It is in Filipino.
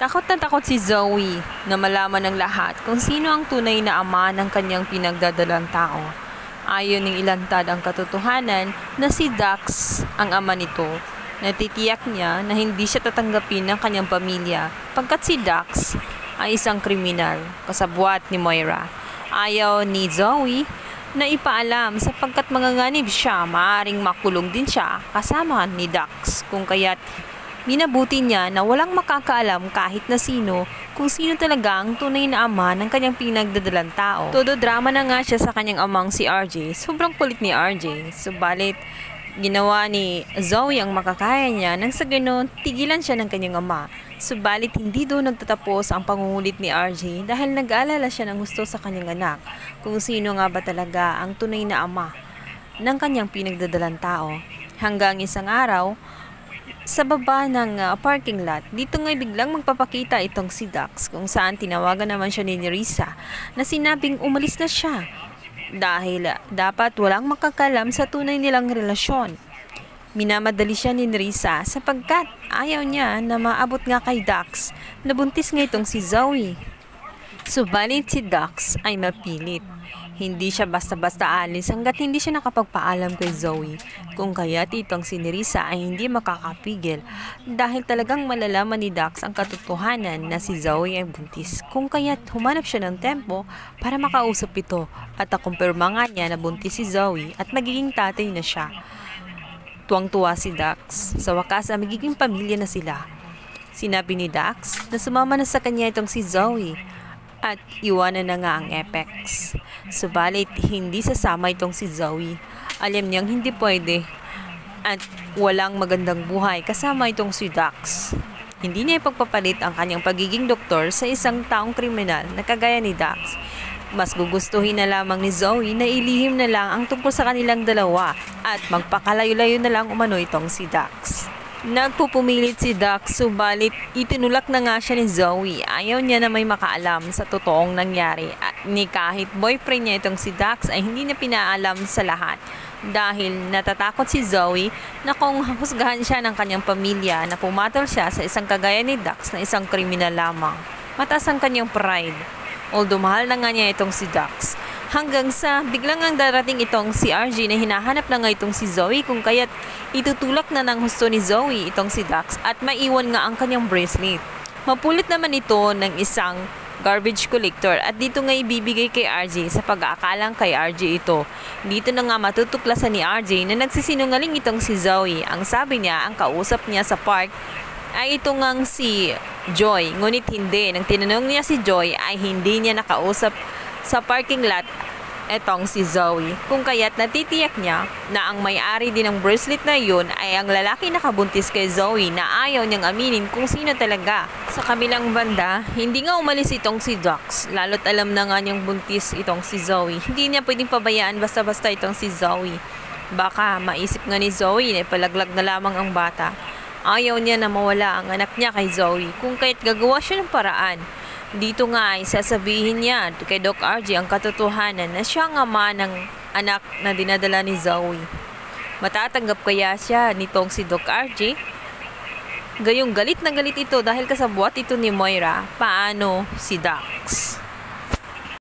Takot na takot si Zoe na malaman ng lahat kung sino ang tunay na ama ng kanyang pinagdadalang tao. Ayon ng ilantad ang katotohanan na si Dax ang ama nito. Natitiyak niya na hindi siya tatanggapin ng kanyang pamilya pagkat si Dax ay isang kriminal, kasabwat ni Moira. Ayaw ni Zoe na ipaalam sapagkat manganganib siya, maaaring makulong din siya kasama ni Dax, kung kaya't minabuti niya na walang makakaalam kahit na sino kung sino talaga ang tunay na ama ng kanyang pinagdadalang tao. Todo drama na nga siya sa kanyang amang si RJ. Sobrang kulit ni RJ. Subalit, ginawa ni Zoe ang makakaya niya nang sa ganoon tigilan siya ng kanyang ama. Subalit hindi doon nagtatapos ang pangungulit ni RJ dahil nag-aalala siya ng gusto sa kanyang anak kung sino nga ba talaga ang tunay na ama ng kanyang pinagdadalang tao. Hanggang isang araw, sa baba ng parking lot, dito ngay biglang magpapakita itong si Dax kung saan tinawagan naman siya ni Nerissa na sinabing umalis na siya dahil dapat walang makakalam sa tunay nilang relasyon. Minamadali siya ni Nerissa sapagkat ayaw niya na maabot nga kay Dax na buntis nga itong si Zoe. Subalit si Dax ay mapilit. Hindi siya basta-basta alis hanggat hindi siya nakapagpaalam kay Zoe. Kung kaya itong si Nerissa ay hindi makakapigil dahil talagang malalaman ni Dax ang katotohanan na si Zoe ay buntis. Kung kaya humanap siya ng tempo para makausap ito at akumpirma nga niya na buntis si Zoe at magiging tatay na siya. Tuwang-tuwa si Dax. Sa wakas ay magiging pamilya na sila. Sinabi ni Dax na sumama na sa kanya itong si Zoe at iwanan na nga ang Apex. Subalit, hindi sasama itong si Zoe. Alam niyang hindi pwede at walang magandang buhay kasama itong si Dax. Hindi niya ipagpapalit ang kanyang pagiging doktor sa isang taong kriminal na kagaya ni Dax. Mas gugustuhin na lamang ni Zoe na ilihim na lang ang tungkol sa kanilang dalawa at magpakalayo-layo na lang umano itong si Dax. Nagpupumilit si Dax, subalit itinulak na nga siya ni Zoe. Ayaw niya na may makaalam sa totoong nangyari at ni kahit boyfriend niya itong si Dax ay hindi niya pinaalam sa lahat dahil natatakot si Zoe na kung husgahan siya ng kanyang pamilya na pumatol siya sa isang kagaya ni Dax na isang kriminal lamang. Mataas ang kanyang pride. Although mahal na nga niya itong si Dax. Hanggang sa biglang ang darating itong si RJ na hinahanap na nga itong si Zoe kung kaya't itutulak na ng husto ni Zoe itong si Dax at maiwan nga ang kanyang bracelet. Mapulit naman ito ng isang garbage collector at dito nga ibibigay kay RJ sa pag-aakalang kay RJ ito. Dito na nga matutuklasan ni RJ na nagsisinungaling itong si Zoe. Ang sabi niya, ang kausap niya sa park ay ito ngang si Joy. Ngunit hindi. Nang tinanong niya si Joy ay hindi niya nakausap sa parking lot etong si Zoe. Kung kaya't natitiyak niya na ang may-ari din ng bracelet na yun ay ang lalaki nakabuntis kay Zoe na ayaw niyang aminin kung sino talaga. Sa kabilang banda, hindi nga umalis itong si Dax. Lalo't alam na nga niyang buntis itong si Zoe. Hindi niya pwedeng pabayaan basta-basta itong si Zoe. Baka maisip nga ni Zoe na ipalaglag na lamang ang bata. Ayaw niya na mawala ang anak niya kay Zoe kung kaya't gagawa siya ng paraan. Dito nga ay sasabihin niya kay Doc RJ ang katotohanan na siya ang ama ng anak na dinadala ni Zoe. Matatanggap kaya siya nitong si Doc RJ? Gayong galit na galit ito dahil kasabwat ito ni Moira. Paano si Dax?